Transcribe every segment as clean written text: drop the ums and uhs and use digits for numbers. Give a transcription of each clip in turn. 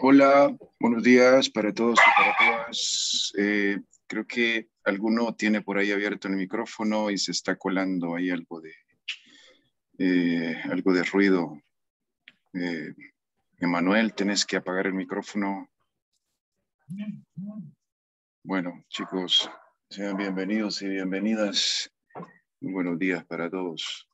Hola, buenos días para todos y para todas. Creo que alguno tiene por ahí abierto el micrófono y se está colando ahí algo de ruido. Emanuel, tenés que apagar el micrófono. Bueno, chicos, sean bienvenidos y bienvenidas. Muy buenos días para todos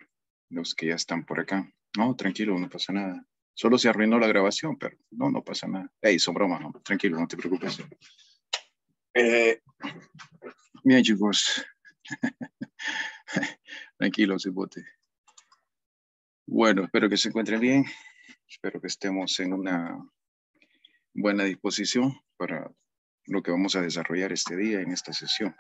los que ya están por acá. No, tranquilo, no pasa nada. Solo se arruinó la grabación, pero no pasa nada. Ey, son bromas, no, tranquilo, no te preocupes. Bien, chicos. Tranquilo, cipote. Bueno, espero que se encuentren bien. Espero que estemos en una buena disposición para lo que vamos a desarrollar este día en esta sesión.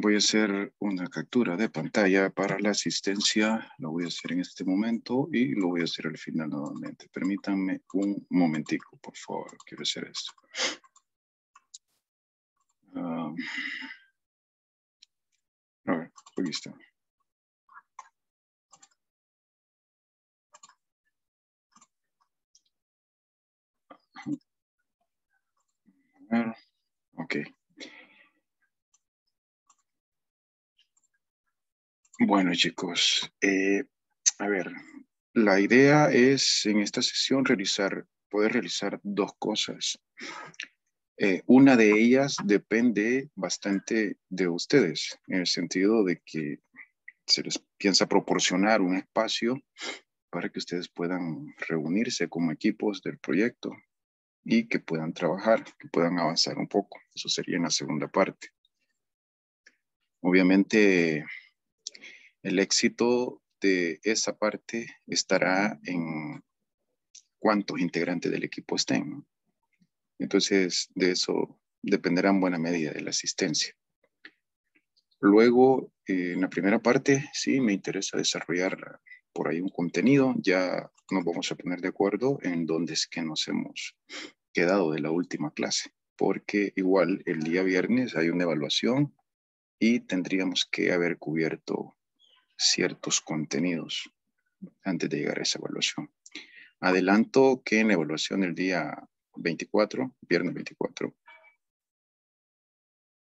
Voy a hacer una captura de pantalla para la asistencia. Lo voy a hacer en este momento y lo voy a hacer al final nuevamente. Permítanme un momentico, por favor. Quiero hacer esto. A ver, aquí está. Ok. Bueno, chicos, a ver, la idea es en esta sesión poder realizar dos cosas. Una de ellas depende bastante de ustedes, en el sentido de que se les piensa proporcionar un espacio para que ustedes puedan reunirse como equipos del proyecto y que puedan trabajar, que puedan avanzar un poco. Eso sería en la segunda parte. Obviamente, el éxito de esa parte estará en cuántos integrantes del equipo estén. Entonces, de eso dependerá en buena medida de la asistencia. Luego, en la primera parte, sí, me interesa desarrollar por ahí un contenido. Ya nos vamos a poner de acuerdo en dónde es que nos hemos quedado de la última clase, porque igual el día viernes hay una evaluación y tendríamos que haber cubierto ciertos contenidos antes de llegar a esa evaluación. Adelanto que en la evaluación del día 24, viernes 24,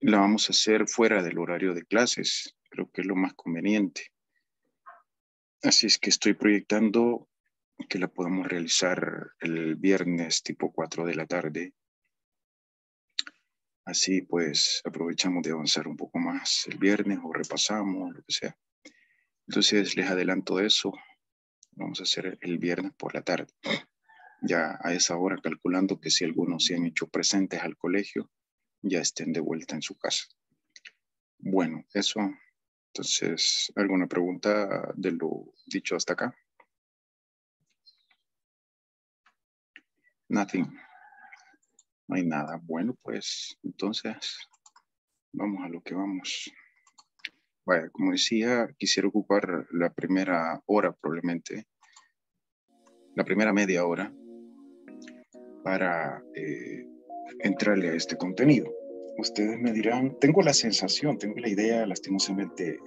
la vamos a hacer fuera del horario de clases. Creo que es lo más conveniente. Así es que estoy proyectando que la podamos realizar el viernes tipo 4 de la tarde. Así pues aprovechamos de avanzar un poco más el viernes o repasamos, lo que sea. Entonces les adelanto eso. Vamos a hacer el viernes por la tarde. Ya a esa hora, calculando que si algunos se han hecho presentes al colegio, ya estén de vuelta en su casa. Bueno, eso. Entonces, ¿alguna pregunta de lo dicho hasta acá? Nothing. No hay nada. Bueno, pues entonces vamos a lo que vamos. Vaya, como decía, quisiera ocupar la primera hora probablemente, la primera media hora para entrarle a este contenido. Ustedes me dirán, tengo la sensación, tengo la idea, lastimosamente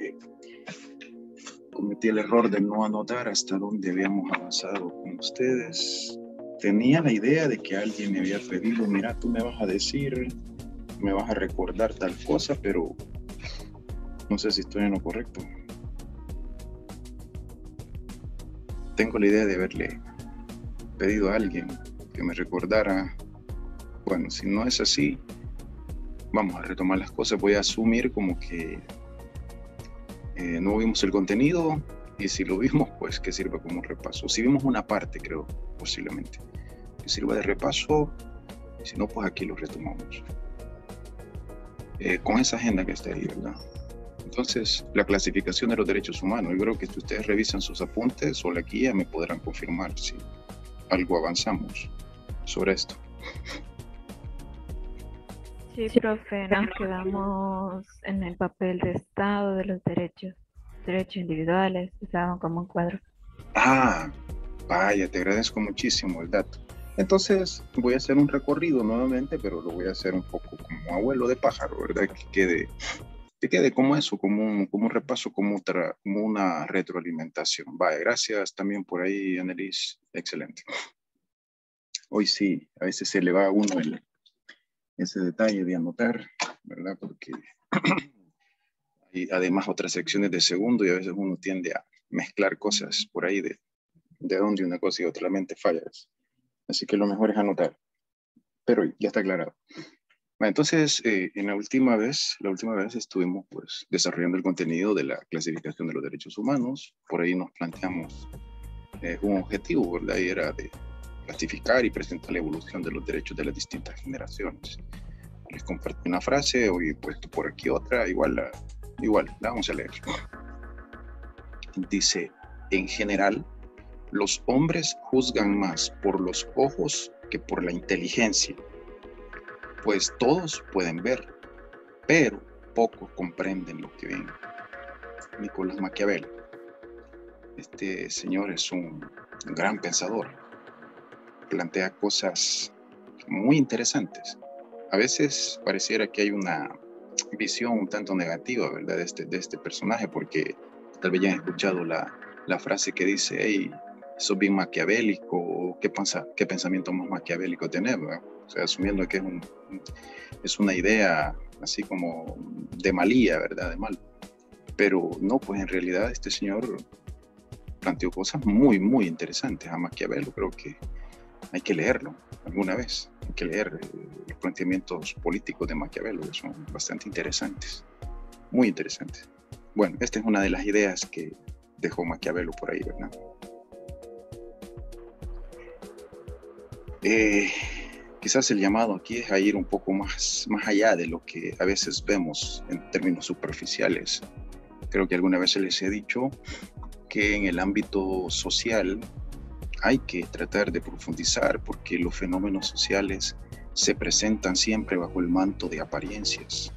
cometí el error de no anotar hasta dónde habíamos avanzado con ustedes. Tenía la idea de que alguien me había pedido, mira, tú me vas a decir, me vas a recordar tal cosa, pero no sé si estoy en lo correcto. Tengo la idea de pedido a alguien que me recordara, bueno, si no es así, vamos a retomar las cosas. Voy a asumir como que no vimos el contenido, y si lo vimos, pues que sirva como un repaso. Si vimos una parte, creo, posiblemente, que sirva de repaso, y si no, pues aquí lo retomamos. Con esa agenda que está ahí, ¿verdad? Entonces, la clasificación de los derechos humanos, yo creo que si ustedes revisan sus apuntes o la guía, me podrán confirmar si algo avanzamos sobre esto. Sí, profe, nos quedamos en el papel de Estado de los derechos individuales, estaban como un cuadro. Ah, vaya, te agradezco muchísimo el dato. Entonces, voy a hacer un recorrido nuevamente, pero lo voy a hacer un poco como abuelo de pájaro, ¿verdad? Que quede como eso, como un repaso, como una retroalimentación. Vaya, gracias también por ahí, Annelies. Excelente. Hoy sí, a veces se le va a uno ese detalle de anotar, ¿verdad? Porque hay además otras secciones de segundo y a veces uno tiende a mezclar cosas por ahí de donde una cosa y otra, la mente falla. Así que lo mejor es anotar, pero ya está aclarado. Bueno, entonces, en la última vez estuvimos pues desarrollando el contenido de la clasificación de los derechos humanos. Por ahí nos planteamos un objetivo, ¿verdad? Y era de clasificar y presentar la evolución de los derechos de las distintas generaciones. Les compartí una frase, hoy he puesto por aquí otra, igual la vamos a leer. Dice, en general, los hombres juzgan más por los ojos que por la inteligencia, pues todos pueden ver, pero pocos comprenden lo que ven. Nicolás Maquiavelo. Este señor es un gran pensador, plantea cosas muy interesantes. A veces pareciera que hay una visión un tanto negativa, ¿verdad? De este personaje, porque tal vez ya han escuchado la frase que dice, hey, sos bien maquiavélico, o qué pensamiento más maquiavélico tenés, ¿verdad? O sea, asumiendo que es una idea así como de malía, ¿verdad? De mal. Pero no, pues en realidad este señor planteó cosas muy, muy interesantes a Maquiavelo. Creo que hay que leerlo alguna vez. Hay que leer los planteamientos políticos de Maquiavelo, que son bastante interesantes, muy interesantes. Bueno, esta es una de las ideas que dejó Maquiavelo por ahí, ¿verdad? Quizás el llamado aquí es a ir un poco más allá de lo que a veces vemos en términos superficiales. Creo que alguna vez les he dicho que en el ámbito social hay que tratar de profundizar porque los fenómenos sociales se presentan siempre bajo el manto de apariencias.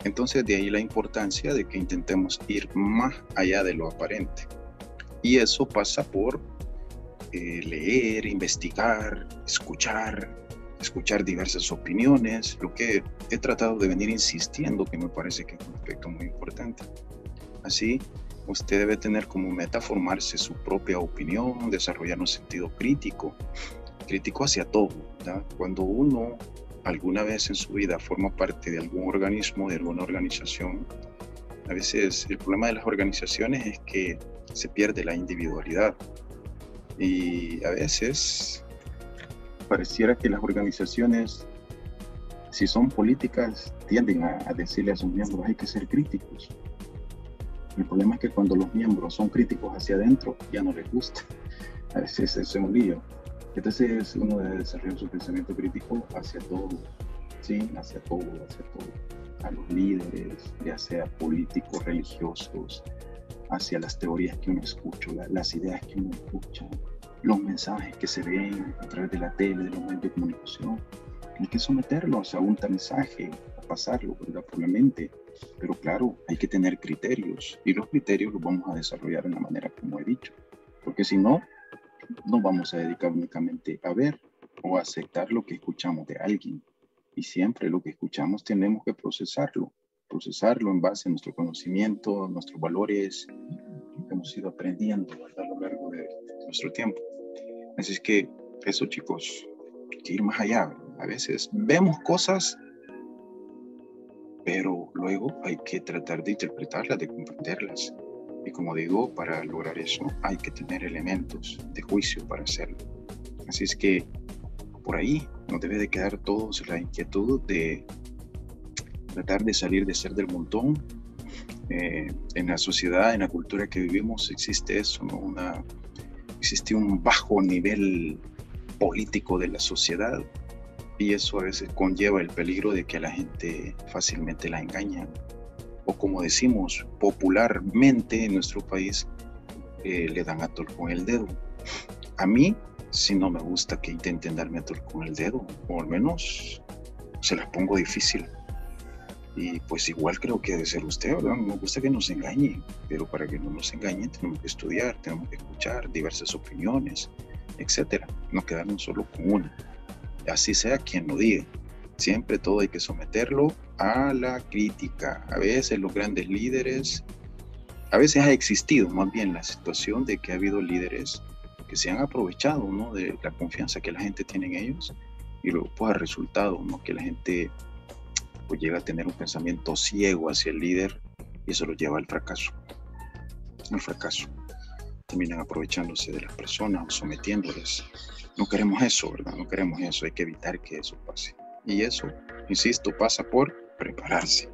Entonces de ahí la importancia de que intentemos ir más allá de lo aparente. Y eso pasa por leer, investigar, escuchar diversas opiniones, lo que he tratado de venir insistiendo, que me parece que es un aspecto muy importante. Así, usted debe tener como meta formarse su propia opinión, desarrollar un sentido crítico hacia todo, ¿verdad? Cuando uno alguna vez en su vida forma parte de algún organismo, de alguna organización, a veces el problema de las organizaciones es que se pierde la individualidad y a veces pareciera que las organizaciones, si son políticas, tienden a decirle a sus miembros hay que ser críticos. El problema es que cuando los miembros son críticos hacia adentro, ya no les gusta. A veces es un lío. Entonces uno debe desarrollar su pensamiento crítico hacia todo, ¿sí? Hacia todo. A los líderes, ya sea políticos, religiosos, hacia las teorías que uno escucha, las ideas que uno escucha, los mensajes que se ven a través de la tele, de los medios de comunicación. Hay que someterlos a un mensaje, a pasarlo, ¿verdad? Por la mente. Pero claro, hay que tener criterios y los criterios los vamos a desarrollar de una manera como he dicho. Porque si no, no vamos a dedicar únicamente a ver o a aceptar lo que escuchamos de alguien. Y siempre lo que escuchamos tenemos que procesarlo en base a nuestro conocimiento, nuestros valores que hemos ido aprendiendo, ¿verdad? A lo largo de nuestro tiempo. Así es que eso, chicos, hay que ir más allá, ¿verdad? A veces vemos cosas, pero luego hay que tratar de interpretarlas, de comprenderlas. Y como digo, para lograr eso hay que tener elementos de juicio para hacerlo. Así es que por ahí nos debe de quedar todos la inquietud de tratar de salir de ser del montón. En la sociedad, en la cultura que vivimos, existe eso, ¿no? Existe un bajo nivel político de la sociedad, y eso a veces conlleva el peligro de que a la gente fácilmente la engañan, o como decimos popularmente en nuestro país, le dan atol con el dedo. A mí sí no me gusta que intenten darme atol con el dedo, o al menos se las pongo difícil. Y pues igual creo que debe ser usted, ¿verdad? No me gusta que nos engañen, pero para que no nos engañen tenemos que estudiar, tenemos que escuchar diversas opiniones, etcétera. No quedarnos solo con una. Así sea quien lo diga. Siempre todo hay que someterlo a la crítica. A veces los grandes líderes, a veces ha existido más bien la situación de que ha habido líderes que se han aprovechado, ¿no?, de la confianza que la gente tiene en ellos, y luego pues ha resultado, ¿no?, que la gente pues llega a tener un pensamiento ciego hacia el líder, y eso lo lleva al fracaso. Al fracaso. Terminan aprovechándose de las personas, sometiéndoles. No queremos eso, ¿verdad? No queremos eso. Hay que evitar que eso pase. Y eso, insisto, pasa por prepararse.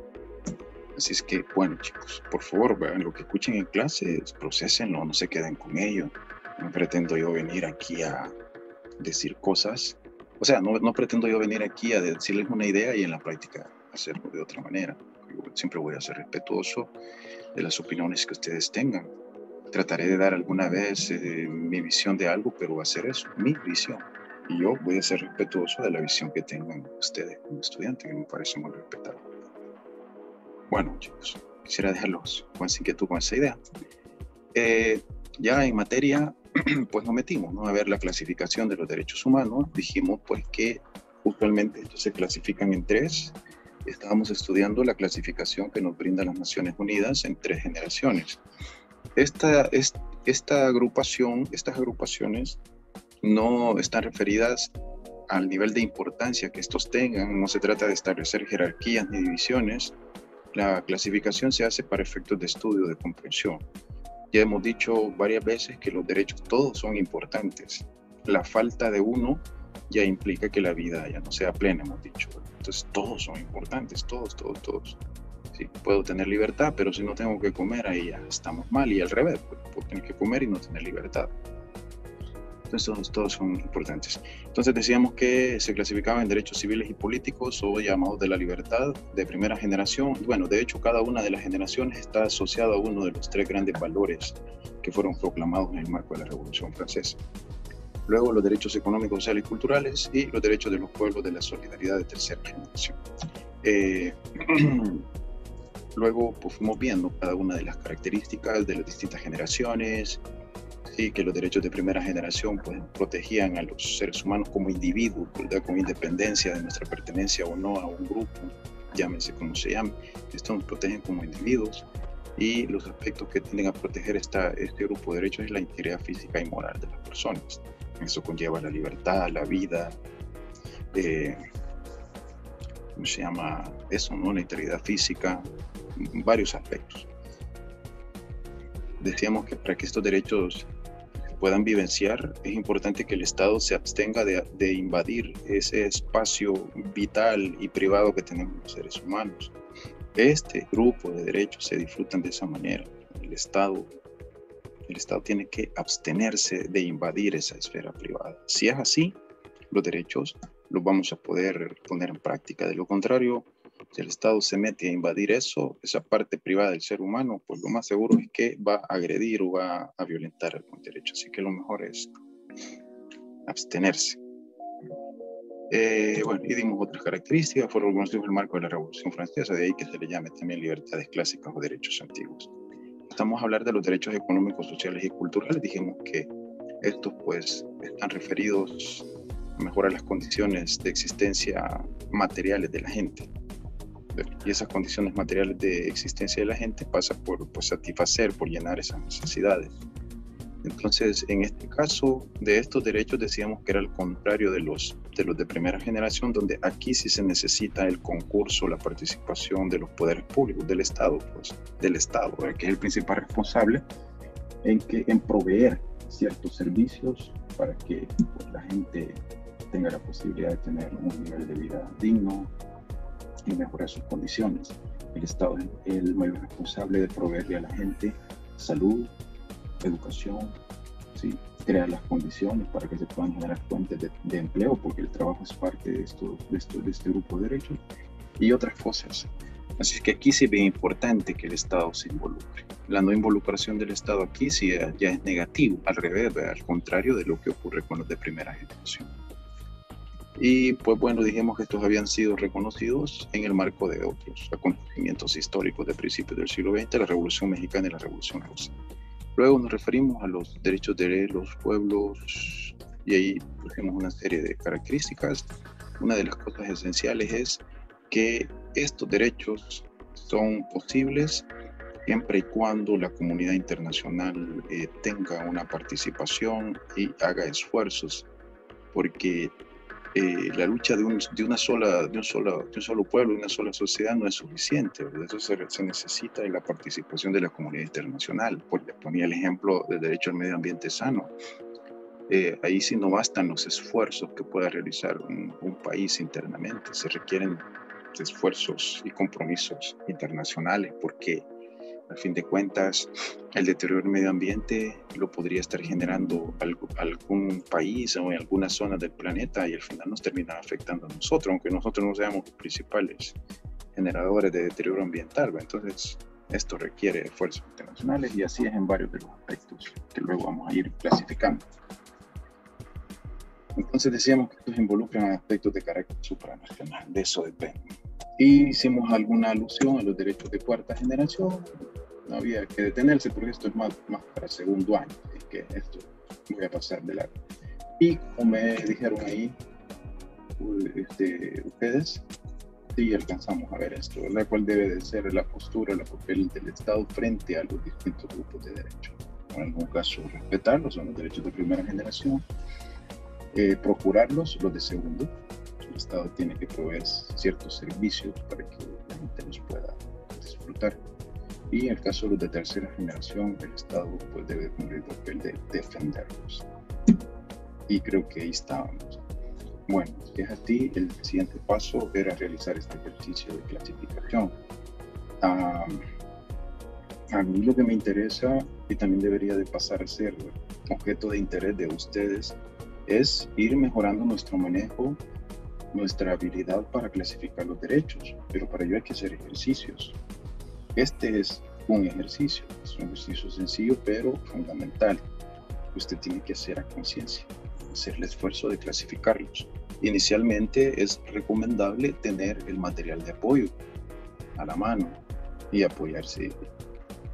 Así es que, bueno, chicos, por favor, vean lo que escuchen en clase, procesenlo, no se queden con ello. No pretendo yo venir aquí a decir cosas. O sea, no pretendo yo venir aquí a decirles una idea y en la práctica hacerlo de otra manera. Yo siempre voy a ser respetuoso de las opiniones que ustedes tengan. Trataré de dar alguna vez mi visión de algo, pero va a ser eso, mi visión. Y yo voy a ser respetuoso de la visión que tengan ustedes como estudiantes, que me parece muy respetable. Bueno, chicos, quisiera dejarlos con esa inquietud, con esa idea. Ya en materia, pues nos metimos, ¿no?, a ver la clasificación de los derechos humanos. Dijimos pues que usualmente estos se clasifican en tres. Estábamos estudiando la clasificación que nos brindan las Naciones Unidas en 3 generaciones. Estas agrupaciones no están referidas al nivel de importancia que estos tengan. No se trata de establecer jerarquías ni divisiones. La clasificación se hace para efectos de estudio, de comprensión. Ya hemos dicho varias veces que los derechos todos son importantes. La falta de uno ya implica que la vida ya no sea plena, hemos dicho. Entonces todos son importantes, todos. Sí, puedo tener libertad, pero si no tengo que comer, ahí ya estamos mal. Y al revés, puedo tener que comer y no tener libertad. Entonces todos son importantes. Entonces decíamos que se clasificaban en derechos civiles y políticos, o llamados de la libertad, de primera generación. Bueno, de hecho, cada una de las generaciones está asociada a uno de los 3 grandes valores que fueron proclamados en el marco de la Revolución Francesa. Luego los derechos económicos, sociales y culturales, y los derechos de los pueblos de la solidaridad de tercera generación. Luego pues fuimos viendo cada una de las características de las distintas generaciones, y que los derechos de primera generación pues protegían a los seres humanos como individuos, ¿verdad?, con independencia de nuestra pertenencia o no a un grupo, llámese como se llame. Estos nos protegen como individuos, y los aspectos que tienden a proteger este grupo de derechos es la integridad física y moral de las personas. Eso conlleva la libertad, la vida, ¿cómo se llama eso, no? La integridad física, varios aspectos. Decíamos que para que estos derechos puedan vivenciar, es importante que el Estado se abstenga de invadir ese espacio vital y privado que tenemos los seres humanos. Este grupo de derechos se disfrutan de esa manera. El Estado tiene que abstenerse de invadir esa esfera privada. Si es así, los derechos los vamos a poder poner en práctica. De lo contrario, si el Estado se mete a invadir esa parte privada del ser humano, pues lo más seguro es que va a agredir o va a violentar algún derecho. Así que lo mejor es abstenerse. Bueno, y dimos otras características, fueron reconocidos en el marco de la Revolución Francesa, de ahí que se le llame también libertades clásicas o derechos antiguos. Estamos a hablar de los derechos económicos, sociales y culturales. Dijimos que estos pues están referidos a mejorar las condiciones de existencia materiales de la gente. Y esas condiciones materiales de existencia de la gente pasa por satisfacer, por llenar esas necesidades. Entonces, en este caso de estos derechos decíamos que era el contrario de los de primera generación, donde aquí sí se necesita el concurso, la participación de los poderes públicos, del Estado, que es el principal responsable en proveer ciertos servicios para que pues, la gente tenga la posibilidad de tener un nivel de vida digno y mejorar sus condiciones. El Estado es el mayor responsable de proveerle a la gente salud, educación, ¿sí? Crear las condiciones para que se puedan generar fuentes de empleo, porque el trabajo es parte de este grupo de derechos y otras cosas. Así que aquí sí ve importante que el Estado se involucre. La no involucración del Estado aquí sí ya es negativo, al revés, al contrario de lo que ocurre con los de primera generación. Y pues bueno, dijimos que estos habían sido reconocidos en el marco de otros acontecimientos históricos de principios del siglo XX, la Revolución Mexicana y la Revolución Rusa. Luego nos referimos a los derechos de los pueblos y ahí pusimos una serie de características. Una de las cosas esenciales es que estos derechos son posibles siempre y cuando la comunidad internacional tenga una participación y haga esfuerzos, porque la lucha de un solo pueblo, de una sola sociedad no es suficiente. De eso se necesita de la participación de la comunidad internacional. Porque ponía el ejemplo del derecho al medio ambiente sano. Ahí sí no bastan los esfuerzos que pueda realizar un país internamente, se requieren esfuerzos y compromisos internacionales, porque al fin de cuentas el deterioro del medio ambiente lo podría estar generando algún país o en alguna zona del planeta y al final nos termina afectando a nosotros, aunque nosotros no seamos los principales generadores de deterioro ambiental. Entonces esto requiere esfuerzos internacionales y así es en varios de los aspectos que luego vamos a ir clasificando. Entonces decíamos que estos involucran aspectos de carácter supranacional, de eso depende. Y hicimos alguna alusión a los derechos de cuarta generación. No había que detenerse porque esto es más para segundo año, así que esto voy a pasar de largo. Y como me dijeron ahí ustedes, sí alcanzamos a ver esto, la cual debe de ser la postura, el papel del Estado frente a los distintos grupos de derechos. En algún caso respetarlos, son los derechos de primera generación, procurarlos, los de segundo. El Estado tiene que proveer ciertos servicios para que la gente los pueda disfrutar. Y en el caso de los de tercera generación, el Estado pues, debe cumplir el papel de defenderlos. Y creo que ahí estábamos. Bueno, si es así, el siguiente paso era realizar este ejercicio de clasificación. A mí lo que me interesa, y también debería de pasar a ser objeto de interés de ustedes, es ir mejorando nuestro manejo, nuestra habilidad para clasificar los derechos, pero para ello hay que hacer ejercicios. Este es un ejercicio sencillo pero fundamental. Usted tiene que hacer a conciencia, hacer el esfuerzo de clasificarlos. Inicialmente es recomendable tener el material de apoyo a la mano y apoyarse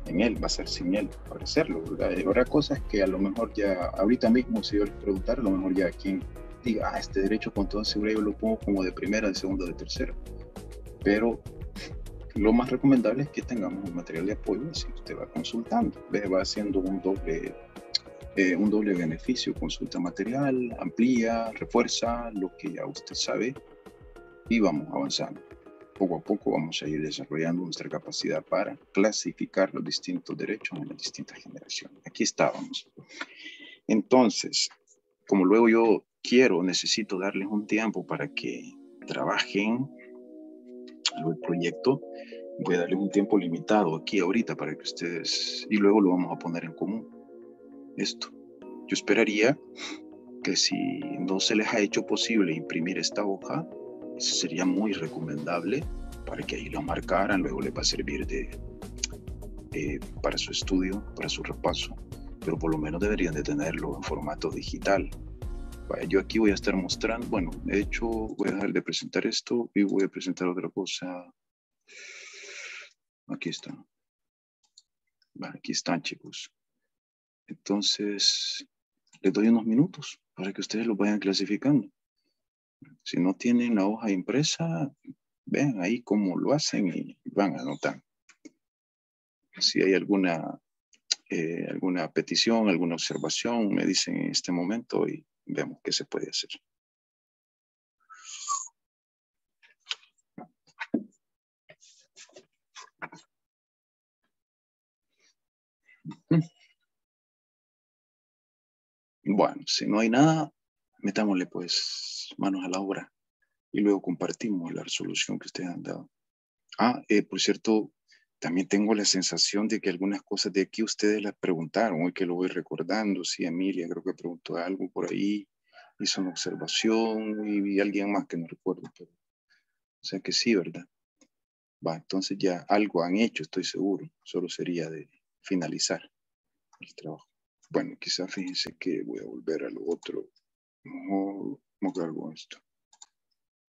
en él, basarse en él para hacerlo. Habrá cosas que a lo mejor ya, ahorita mismo si yo les preguntar, a lo mejor ya quien diga, este derecho con toda seguridad yo lo pongo como de primera, de segunda, de tercera. Pero lo más recomendable es que tengamos un material de apoyo, así usted va consultando, va haciendo un doble beneficio, consulta material, amplía, refuerza lo que ya usted sabe y vamos avanzando. Poco a poco vamos a ir desarrollando nuestra capacidad para clasificar los distintos derechos en las distintas generaciones. Aquí estábamos. Entonces, como luego yo necesito darles un tiempo para que trabajen el proyecto, voy a darles un tiempo limitado aquí ahorita para que ustedes, y luego lo vamos a poner en común. Esto. Yo esperaría que si no se les ha hecho posible imprimir esta hoja, eso sería muy recomendable para que ahí lo marcaran, luego les va a servir para su estudio, para su repaso, pero por lo menos deberían de tenerlo en formato digital. Yo aquí voy a estar mostrando, bueno, de hecho voy a dejar de presentar esto y voy a presentar otra cosa. Aquí está. Aquí están, chicos. Entonces, les doy unos minutos para que ustedes lo vayan clasificando. Si no tienen la hoja impresa, vean ahí cómo lo hacen y van a anotar. Si hay alguna petición, alguna observación, me dicen en este momento y vemos qué se puede hacer. Bueno, si no hay nada, metámosle pues manos a la obra y luego compartimos la resolución que ustedes han dado. Por cierto, también tengo la sensación de que algunas cosas de aquí ustedes las preguntaron, hoy que lo voy recordando. Sí, Emilia creo que preguntó algo por ahí, hizo una observación y vi a alguien más que no recuerdo, pero o sea que sí, ¿verdad? Va, entonces ya algo han hecho, estoy seguro, solo sería de finalizar el trabajo. Bueno, quizás fíjense que voy a volver a lo otro. ¿Cómo cargo esto?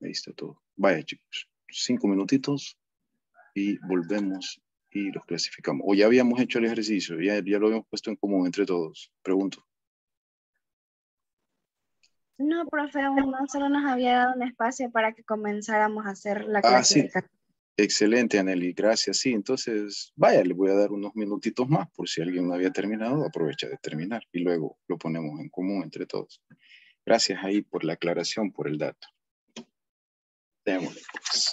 Ahí está todo. Vaya chicos, 5 minutitos y volvemos y los clasificamos. O ya habíamos hecho el ejercicio, ya lo habíamos puesto en común entre todos. Pregunto. No, profe, aún no, solo nos había dado un espacio para que comenzáramos a hacer la Sí, clasificación. excelente, Aneli, gracias. Sí, entonces, vaya, le voy a dar unos minutitos más por si alguien no había terminado, aprovecha de terminar y luego lo ponemos en común entre todos. Gracias ahí por la aclaración, por el dato. Démosle, pues.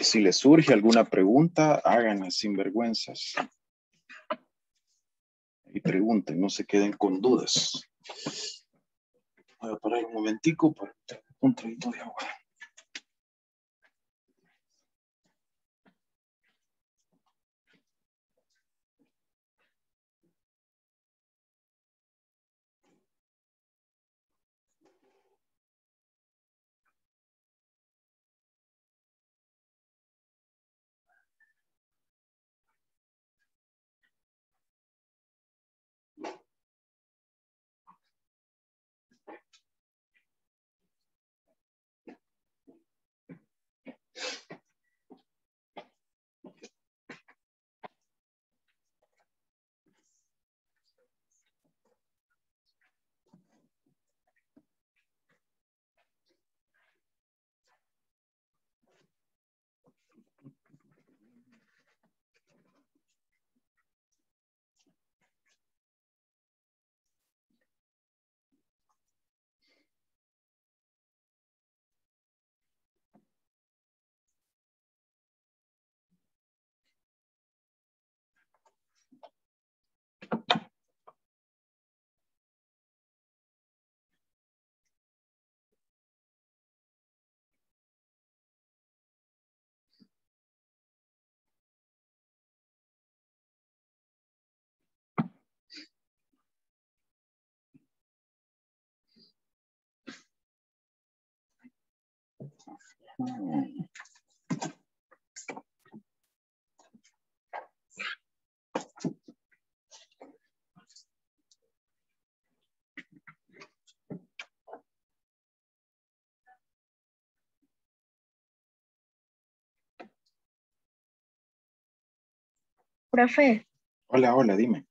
Si les surge alguna pregunta, háganla sin vergüenzas. Y pregunten, no se queden con dudas. Voy a parar un momentico para un traguito de agua. Profe, Hola, dime.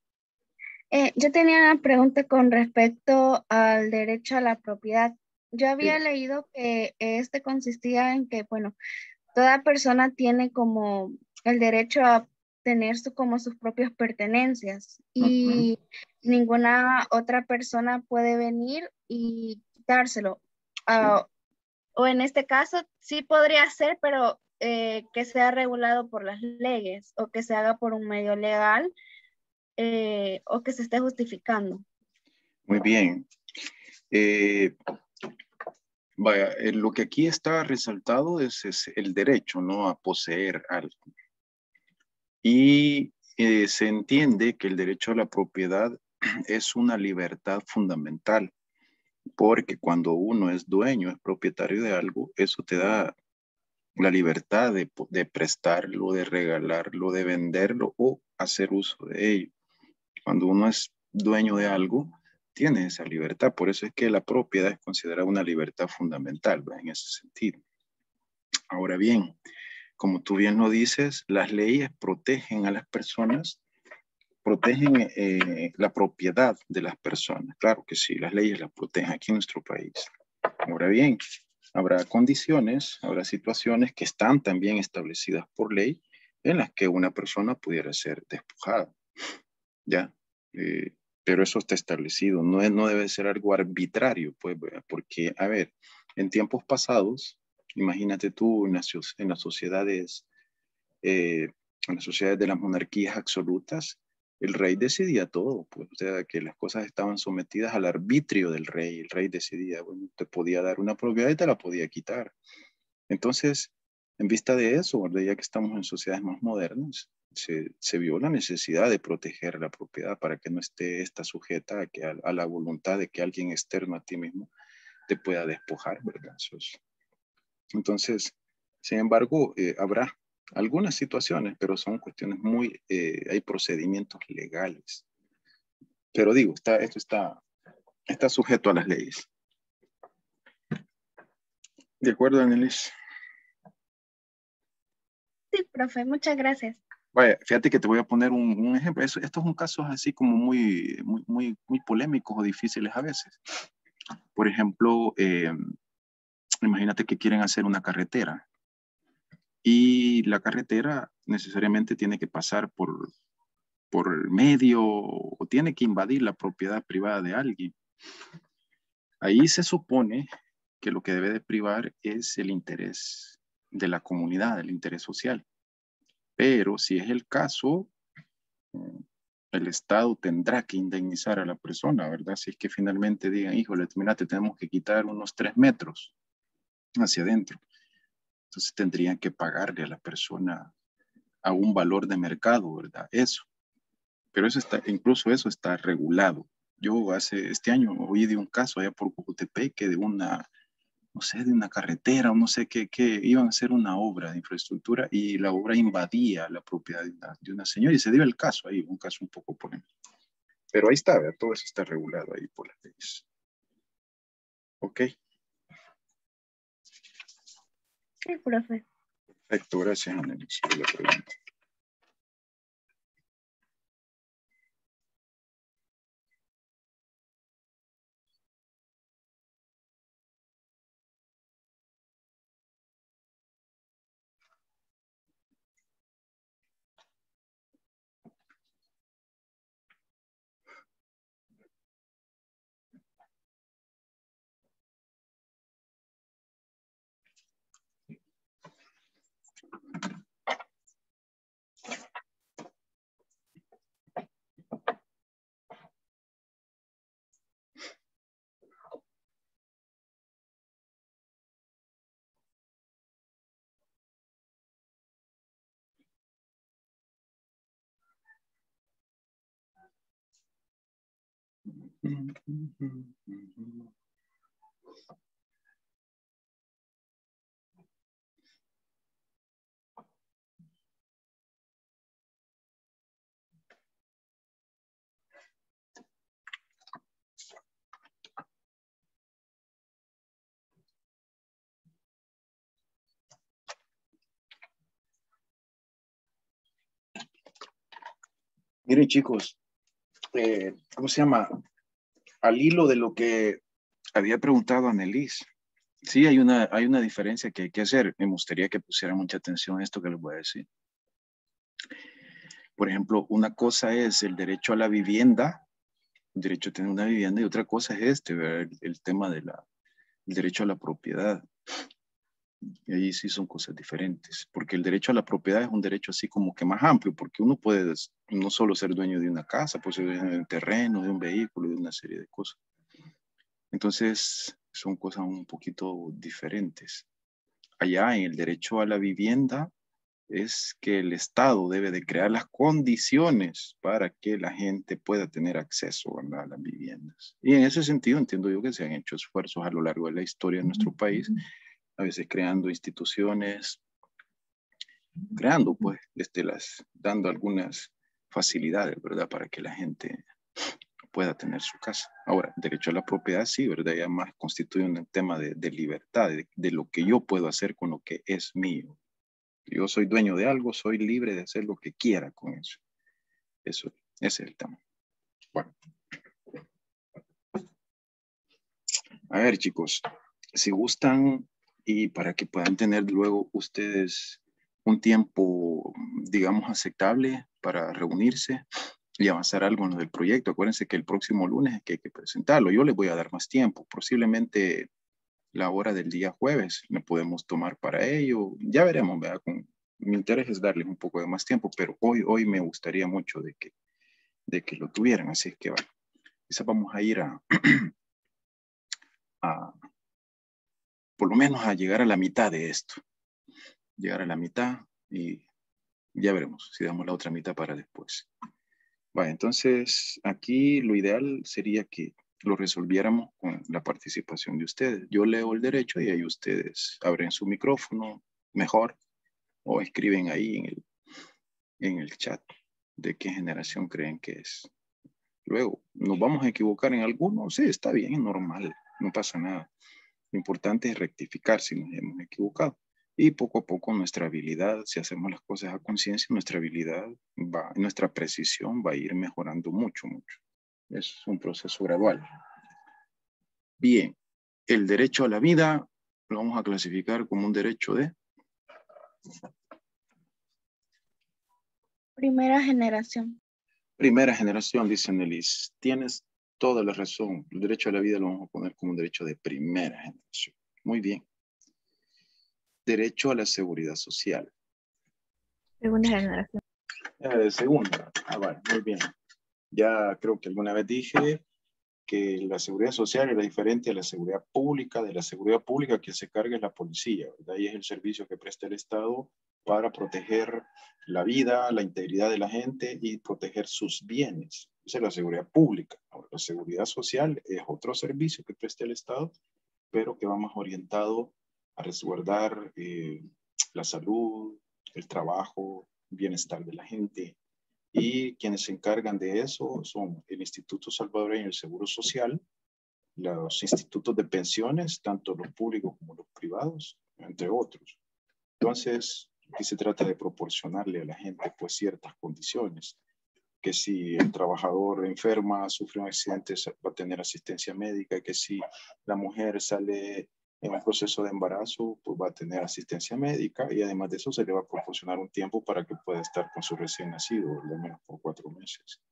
yo tenía una pregunta con respecto al derecho a la propiedad. Yo había Sí. leído que este consistía en que, bueno, toda persona tiene como el derecho a tener como sus propias pertenencias Ujú. y ninguna otra persona puede venir y quitárselo. Sí. O en este caso sí podría ser, pero que sea regulado por las leyes o que se haga por un medio legal o que se esté justificando. Muy bien. Eh, Vaya, lo que aquí está resaltado es el derecho, ¿no? A poseer algo. Y se entiende que el derecho a la propiedad es una libertad fundamental, porque cuando uno es dueño, es propietario de algo, eso te da la libertad de prestarlo, de regalarlo, de venderlo o hacer uso de ello. Cuando uno es dueño de algo, tiene esa libertad. Por eso es que la propiedad es considerada una libertad fundamental, ¿va? En ese sentido. Ahora bien, como tú bien lo dices, las leyes protegen a las personas, protegen la propiedad de las personas. Claro que sí, las leyes las protegen aquí en nuestro país. Ahora bien, habrá condiciones, habrá situaciones que están también establecidas por ley en las que una persona pudiera ser despojada, ¿ya? Eh, pero eso está establecido, no debe ser algo arbitrario, pues, porque, a ver, en tiempos pasados, imagínate tú eh, en las sociedades de las monarquías absolutas, el rey decidía todo, pues, o sea, que las cosas estaban sometidas al arbitrio del rey. El rey decidía, bueno, te podía dar una propiedad y te la podía quitar. Entonces, en vista de eso, ¿verdad? Ya que estamos en sociedades más modernas, se vio la necesidad de proteger la propiedad para que no esté sujeta a, a la voluntad de que alguien externo a ti mismo te pueda despojar, ¿verdad? Entonces, sin embargo, habrá algunas situaciones, pero son cuestiones muy, hay procedimientos legales. Pero digo, esto está sujeto a las leyes. ¿De acuerdo, Annelies? Sí, profe, muchas gracias. Vaya, fíjate que te voy a poner un ejemplo. Estos son casos así como muy polémicos o difíciles a veces. Por ejemplo, imagínate que quieren hacer una carretera y la carretera necesariamente tiene que pasar por el medio o tiene que invadir la propiedad privada de alguien. Ahí se supone que lo que debe de privar es el interés de la comunidad, el interés social. Pero si es el caso, el Estado tendrá que indemnizar a la persona, ¿verdad? Si es que finalmente digan, híjole, mira, te tenemos que quitar unos 3 metros hacia adentro. Entonces tendrían que pagarle a la persona a un valor de mercado, ¿verdad? Eso. Pero incluso eso está regulado. Yo este año oí de un caso allá por Cojutepec que de una, no sé, de una carretera o no sé qué, iban a hacer una obra de infraestructura y la obra invadía la propiedad de una señora y se dio el caso ahí, un caso un poco polémico. Pero ahí está, ¿verdad? Todo eso está regulado ahí por las leyes. ¿Ok? Sí, profe. Perfecto, gracias, Annelies, por la pregunta. Miren, chicos, ¿cómo se llama? Al hilo de lo que había preguntado Annelies, sí, hay una diferencia que hay que hacer. Me gustaría que pusieran mucha atención a esto que les voy a decir. Por ejemplo, una cosa es el derecho a la vivienda, el derecho a tener una vivienda, y otra cosa es el tema del derecho a la propiedad. Y ahí sí son cosas diferentes, porque el derecho a la propiedad es un derecho así como que más amplio, porque uno puede no solo ser dueño de una casa, puede ser dueño de un terreno, de un vehículo, de una serie de cosas. Entonces, son cosas un poquito diferentes. Allá en el derecho a la vivienda es que el Estado debe de crear las condiciones para que la gente pueda tener acceso, ¿verdad?, a las viviendas. Y en ese sentido entiendo yo que se han hecho esfuerzos a lo largo de la historia de nuestro país, a veces creando instituciones, creando pues, dando algunas facilidades, ¿verdad?, para que la gente pueda tener su casa. Ahora, derecho a la propiedad sí, ¿verdad? Ya más constituye un tema de libertad, de lo que yo puedo hacer con lo que es mío. Yo soy dueño de algo, soy libre de hacer lo que quiera con eso. Ese es el tema. Bueno. A ver, chicos, si gustan y para que puedan tener luego ustedes un tiempo, digamos, aceptable para reunirse y avanzar algo en lo del proyecto. Acuérdense que el próximo lunes es que hay que presentarlo. Yo les voy a dar más tiempo, posiblemente la hora del día jueves la podemos tomar para ello. Ya veremos, ¿verdad? Mi interés es darles un poco de más tiempo, pero hoy me gustaría mucho de que de que lo tuvieran. Así es que bueno, quizás vamos a ir por lo menos a llegar a la mitad de esto. Llegar a la mitad y ya veremos si damos la otra mitad para después. Vale, entonces aquí lo ideal sería que lo resolviéramos con la participación de ustedes. Yo leo el derecho y ahí ustedes abren su micrófono mejor o escriben ahí en el chat de qué generación creen que es. Luego, ¿nos vamos a equivocar en alguno? Sí, está bien, es normal, no pasa nada. Lo importante es rectificar si nos hemos equivocado. Y poco a poco nuestra habilidad, si hacemos las cosas a conciencia, nuestra precisión va a ir mejorando mucho, mucho. Es un proceso gradual. Bien, el derecho a la vida lo vamos a clasificar como un derecho de Primera generación. primera generación, dice Nelis. Tienes toda la razón. El derecho a la vida lo vamos a poner como un derecho de primera generación. Muy bien. Derecho a la seguridad social. Segunda generación. Segunda. Vale, muy bien. Ya creo que alguna vez dije que la seguridad social era diferente a la seguridad pública. De la seguridad pública que se carga es la policía, ¿verdad? Y es el servicio que presta el Estado para proteger la vida, la integridad de la gente y proteger sus bienes. Esa es la seguridad pública. Ahora, la seguridad social es otro servicio que presta el Estado, pero que va más orientado a resguardar la salud, el trabajo, el bienestar de la gente. Y quienes se encargan de eso son el Instituto Salvadoreño del Seguro Social, los institutos de pensiones, tanto los públicos como los privados, entre otros. Entonces, aquí se trata de proporcionarle a la gente pues ciertas condiciones, que si el trabajador enferma, sufre un accidente, va a tener asistencia médica, que si la mujer sale en un proceso de embarazo, pues va a tener asistencia médica y además de eso se le va a proporcionar un tiempo para que pueda estar con su recién nacido, al menos por 4 meses.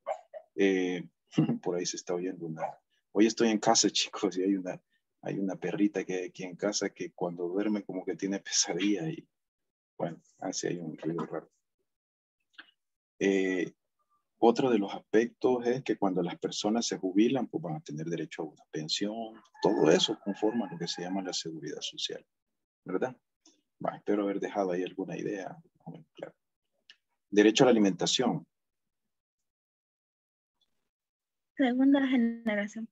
Por ahí se está oyendo Hoy estoy en casa, chicos, y hay una perrita que hay aquí en casa que cuando duerme como que tiene pesadilla y bueno, así hay un ruido raro. Otro de los aspectos es que cuando las personas se jubilan, pues van a tener derecho a una pensión. Todo eso conforma lo que se llama la seguridad social, ¿verdad? Bueno, espero haber dejado ahí alguna idea. Claro. Derecho a la alimentación. Segunda generación.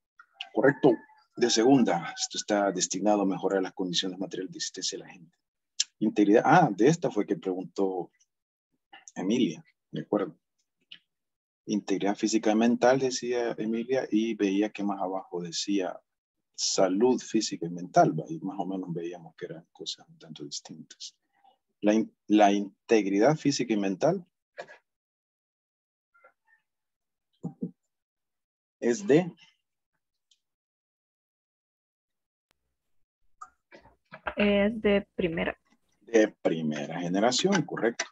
Correcto. De segunda. Esto está destinado a mejorar las condiciones materiales de existencia de la gente. Integridad. De esta fue que preguntó Emilia. De acuerdo. Integridad física y mental, decía Emilia, y veía que más abajo decía salud física y mental, y más o menos veíamos que eran cosas un tanto distintas. La integridad física y mental es de primera. De primera generación, correcto.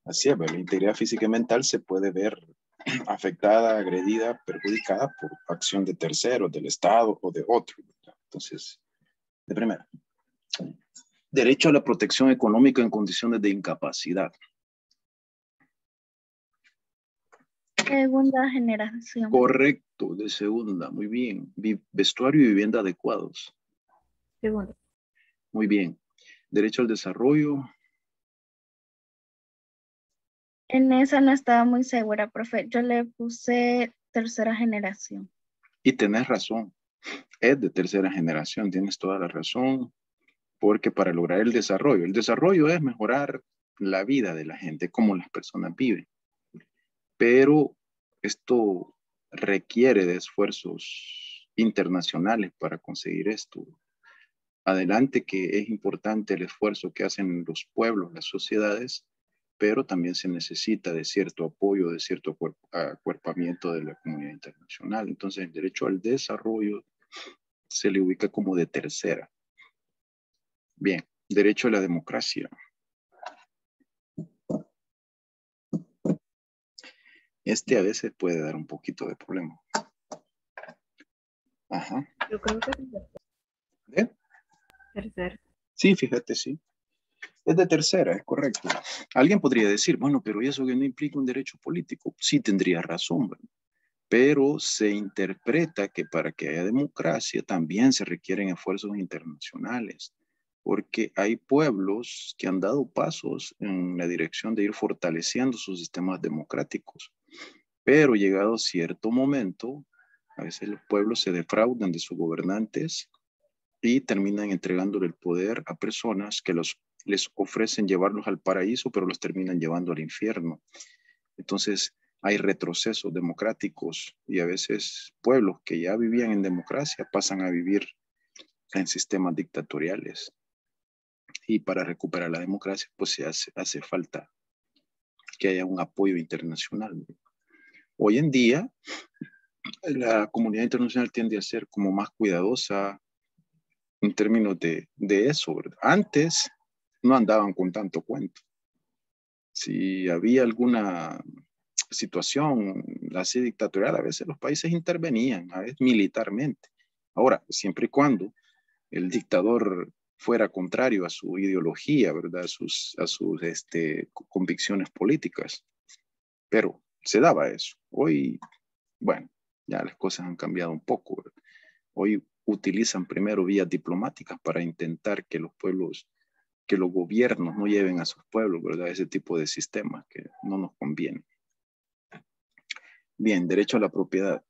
Así es, la integridad física y mental se puede ver afectada, agredida, perjudicada por acción de terceros, del Estado o de otro. Entonces, de primera. Derecho a la protección económica en condiciones de incapacidad. Segunda generación. Correcto, de segunda, muy bien. Vestuario y vivienda adecuados. Segunda. Muy bien. Derecho al desarrollo. En esa no estaba muy segura, profe. Yo le puse tercera generación. Y tenés razón. Es de tercera generación, tienes toda la razón. Porque para lograr el desarrollo es mejorar la vida de la gente, cómo las personas viven. Pero esto requiere de esfuerzos internacionales para conseguir esto. Adelante que es importante el esfuerzo que hacen los pueblos, las sociedades, pero también se necesita de cierto apoyo, de cierto acuerpamiento de la comunidad internacional. Entonces el derecho al desarrollo se le ubica como de tercera. Bien, derecho a la democracia. Este a veces puede dar un poquito de problema. Ajá. Yo creo que es ¿Bien? tercero. Sí, fíjate, sí. Es de tercera, es correcto. Alguien podría decir, bueno, pero eso que no implica un derecho político. Sí tendría razón, ¿verdad? Pero se interpreta que para que haya democracia también se requieren esfuerzos internacionales, porque hay pueblos que han dado pasos en la dirección de ir fortaleciendo sus sistemas democráticos, pero llegado cierto momento, a veces los pueblos se defraudan de sus gobernantes y terminan entregándole el poder a personas que les ofrecen llevarlos al paraíso, pero los terminan llevando al infierno. Entonces, hay retrocesos democráticos y a veces pueblos que ya vivían en democracia pasan a vivir en sistemas dictatoriales. Y para recuperar la democracia, pues se hace falta que haya un apoyo internacional. Hoy en día, la comunidad internacional tiende a ser como más cuidadosa en términos de eso, ¿verdad? Antes no andaban con tanto cuento. Si había alguna situación así dictatorial, a veces los países intervenían, a veces militarmente. Ahora, siempre y cuando el dictador fuera contrario a su ideología, ¿verdad? A sus convicciones políticas. Pero se daba eso. Hoy, bueno, ya las cosas han cambiado un poco, ¿verdad? Hoy utilizan primero vías diplomáticas para intentar que los pueblos, que los gobiernos no lleven a sus pueblos, ¿verdad? Ese tipo de sistemas que no nos conviene. Bien, derecho a la propiedad.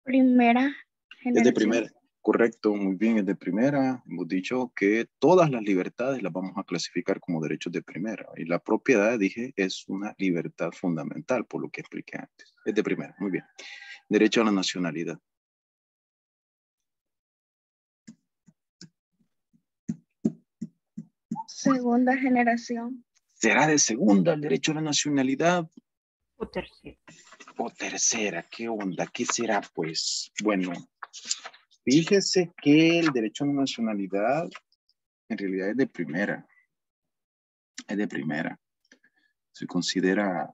Primera Es de generación. primera, correcto, muy bien, es de primera. Hemos dicho que todas las libertades las vamos a clasificar como derechos de primera. Y la propiedad, dije, es una libertad fundamental, por lo que expliqué antes. Es de primera, muy bien. Derecho a la nacionalidad. Segunda generación. ¿Será de segunda el derecho a la nacionalidad? O tercera. O tercera, ¿qué onda? ¿Qué será, pues? Bueno, fíjese que el derecho a la nacionalidad en realidad es de primera. Es de primera. Se considera,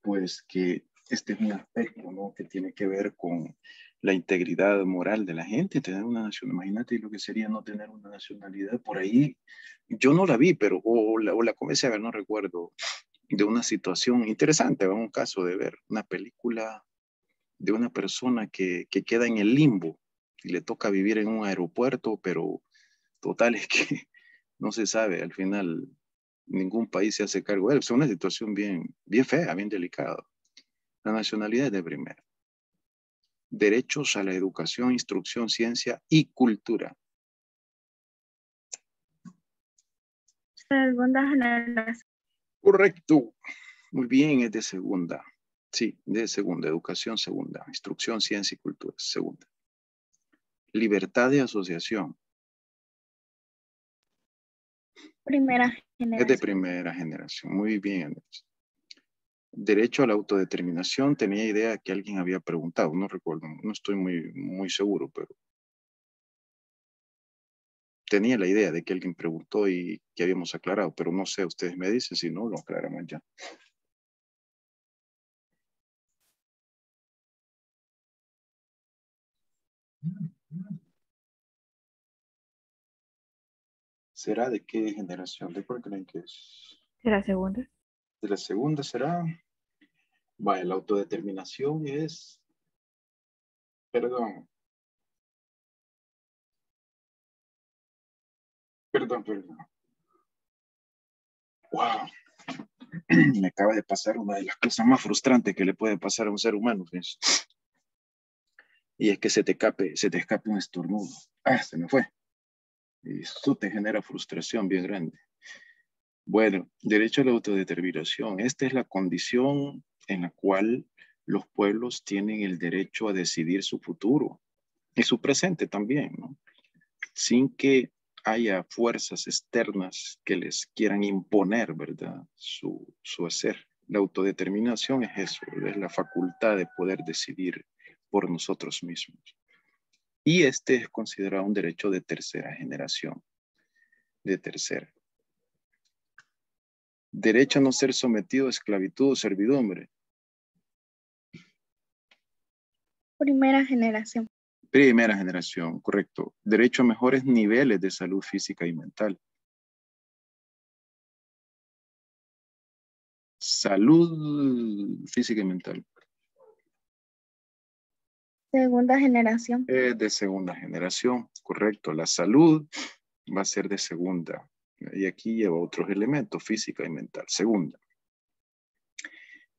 pues, que este es un aspecto, ¿no? Que tiene que ver con la integridad moral de la gente, tener una nacionalidad. Imagínate lo que sería no tener una nacionalidad por ahí. Yo no la vi, pero, o la comencé a ver, no recuerdo, de una situación interesante, un caso de ver una película de una persona que queda en el limbo y le toca vivir en un aeropuerto, pero total es que no se sabe, al final ningún país se hace cargo de él. Es una situación bien, bien fea, bien delicada. La nacionalidad es de primera. Derechos a la educación, instrucción, ciencia y cultura. Segunda generación. Correcto. Muy bien, es de segunda. Sí, de segunda. Educación, segunda. Instrucción, ciencia y cultura, segunda. Libertad de asociación. Primera Es generación. de primera generación. Muy bien, Andrés. Derecho a la autodeterminación, tenía idea que alguien había preguntado, no recuerdo, no estoy muy seguro, pero tenía la idea de que alguien preguntó y que habíamos aclarado, pero no sé, ustedes me dicen, si no, lo aclaramos ya. ¿Será de qué generación? ¿De cuál creen que es? ¿De la segunda? ¿De la segunda será? Vaya, la autodeterminación es, perdón, perdón. Wow, me acaba de pasar una de las cosas más frustrantes que le puede pasar a un ser humano, ¿ves? Y es que se te escape un estornudo. Ah, se me fue. Y eso te genera frustración bien grande. Bueno, derecho a la autodeterminación. Esta es la condición en la cual los pueblos tienen el derecho a decidir su futuro y su presente también, ¿no? Sin que haya fuerzas externas que les quieran imponer, ¿verdad? Su hacer. La autodeterminación es eso, ¿verdad? Es la facultad de poder decidir por nosotros mismos. Y este es considerado un derecho de tercera generación. De tercera. Derecho a no ser sometido a esclavitud o servidumbre. Primera generación. Primera generación, correcto. Derecho a mejores niveles de salud física y mental. Salud física y mental. Segunda generación. De segunda generación, correcto. La salud va a ser de segunda. Y aquí lleva otros elementos, física y mental. Segunda.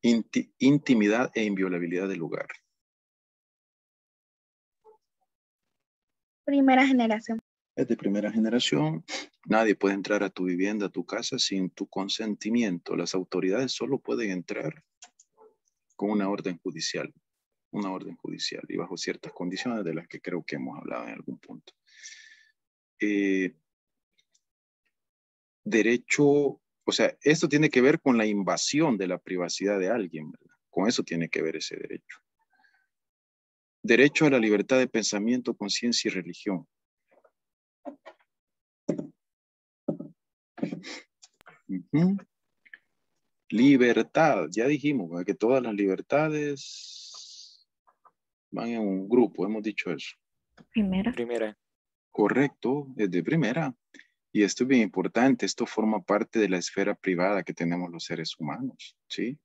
Intimidad e inviolabilidad del hogar. Primera generación. Es de primera generación. Nadie puede entrar a tu vivienda, a tu casa sin tu consentimiento. Las autoridades solo pueden entrar con una orden judicial. Una orden judicial y bajo ciertas condiciones de las que creo que hemos hablado en algún punto. Derecho, o sea, esto tiene que ver con la invasión de la privacidad de alguien, ¿verdad? Con eso tiene que ver ese derecho. Derecho a la libertad de pensamiento, conciencia y religión. Libertad, ya dijimos, ¿verdad? Que todas las libertades van en un grupo, hemos dicho eso. Primera. Primera. Correcto, es de primera. Y esto es bien importante, esto forma parte de la esfera privada que tenemos los seres humanos, ¿sí?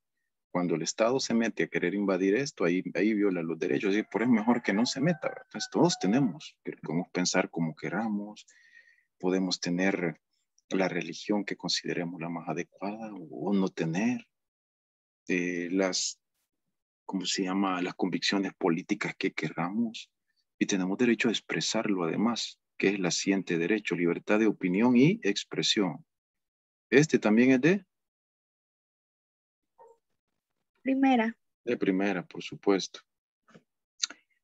Cuando el Estado se mete a querer invadir esto, ahí viola los derechos, y por eso es mejor que no se meta, ¿verdad? Entonces todos tenemos, podemos pensar como queramos, podemos tener la religión que consideremos la más adecuada o no tener ¿cómo se llama? Las convicciones políticas que queramos y tenemos derecho a expresarlo además, que es el siguiente derecho, libertad de opinión y expresión. Este también es Primera. de primera, por supuesto.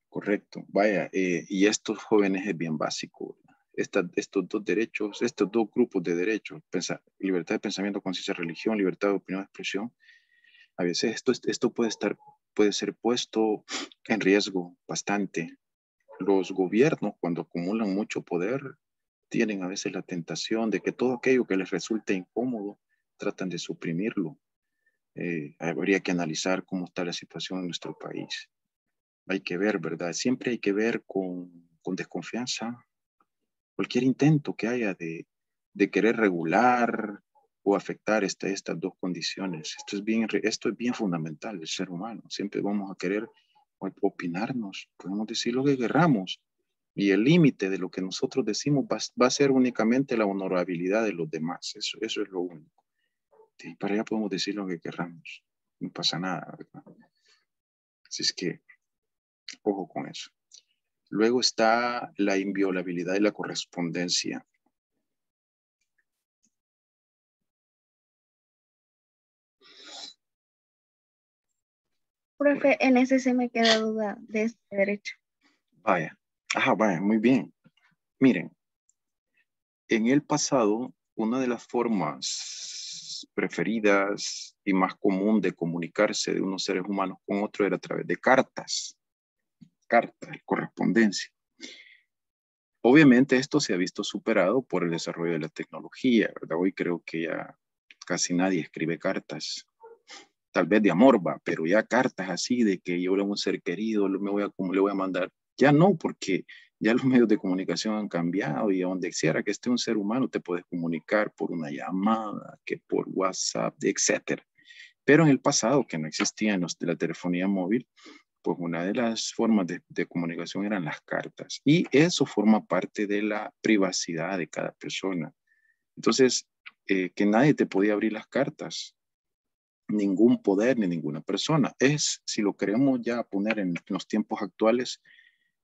Correcto. Vaya, y estos jóvenes es bien básico. Estos dos derechos, estos dos grupos de derechos, libertad de pensamiento, conciencia, religión, libertad de opinión, expresión, a veces esto puede ser puesto en riesgo bastante. Los gobiernos, cuando acumulan mucho poder, tienen a veces la tentación de que todo aquello que les resulte incómodo, tratan de suprimirlo. Habría que analizar cómo está la situación en nuestro país. Hay que ver, ¿verdad? Siempre hay que ver con desconfianza cualquier intento que haya de querer regular o afectar estas dos condiciones. Esto es bien fundamental del ser humano. Siempre vamos a querer opinarnos, podemos decir lo que querramos. Y el límite de lo que nosotros decimos va a ser únicamente la honorabilidad de los demás. Eso es lo único. Y para allá podemos decir lo que querramos. No pasa nada, ¿verdad? Así es que, ojo con eso. Luego está la inviolabilidad y la correspondencia. Profe, en ese se me queda duda de este derecho. Vaya, vaya, muy bien. Miren, en el pasado, una de las formas preferidas y más común de comunicarse de unos seres humanos con otros era a través de cartas, correspondencia. Obviamente esto se ha visto superado por el desarrollo de la tecnología, ¿verdad? Hoy creo que ya casi nadie escribe cartas, tal vez de amor, va, pero ya cartas así de que yo a un ser querido le voy a mandar, ya no, porque ya los medios de comunicación han cambiado y a donde quiera que esté un ser humano te puedes comunicar por una llamada, que por WhatsApp, etcétera. Pero en el pasado, que no existía de la telefonía móvil, pues una de las formas de comunicación eran las cartas. Y eso forma parte de la privacidad de cada persona. Entonces, que nadie te podía abrir las cartas, ningún poder ni ninguna persona. Si lo queremos ya poner en los tiempos actuales,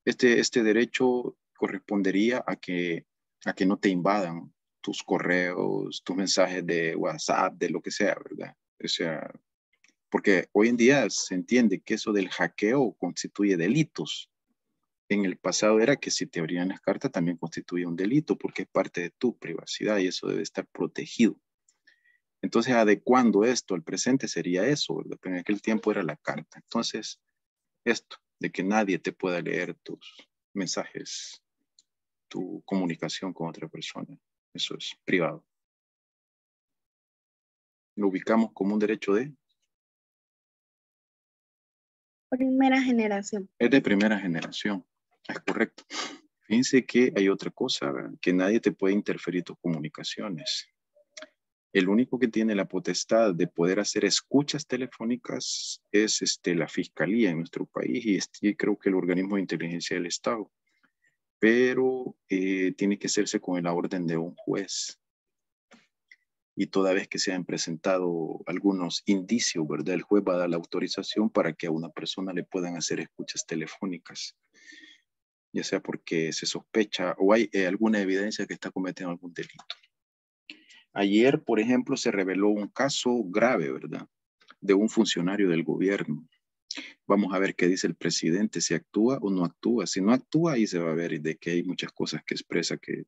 este derecho correspondería a que no te invadan tus correos, tus mensajes de WhatsApp, de lo que sea, ¿verdad? O sea, porque hoy en día se entiende que eso del hackeo constituye delitos. En el pasado era que si te abrían las cartas también constituye un delito porque es parte de tu privacidad y eso debe estar protegido. Entonces, adecuando esto al presente sería eso, ¿verdad? Pero en aquel tiempo era la carta. Entonces, esto, de que nadie te pueda leer tus mensajes, tu comunicación con otra persona, eso es privado. Lo ubicamos como un derecho Primera generación. es de primera generación. Es correcto. Fíjense que hay otra cosa, ¿verdad? Que nadie te puede interferir tus comunicaciones. El único que tiene la potestad de poder hacer escuchas telefónicas es la fiscalía en nuestro país y creo que el organismo de inteligencia del Estado. Pero tiene que hacerse con la orden de un juez. Y toda vez que se han presentado algunos indicios, ¿verdad? El juez va a dar la autorización para que a una persona le puedan hacer escuchas telefónicas, ya sea porque se sospecha o hay alguna evidencia que está cometiendo algún delito. Ayer, por ejemplo, se reveló un caso grave, ¿verdad? De un funcionario del gobierno. Vamos a ver qué dice el presidente, si actúa o no actúa. Si no actúa, ahí se va a ver de que hay muchas cosas que expresa que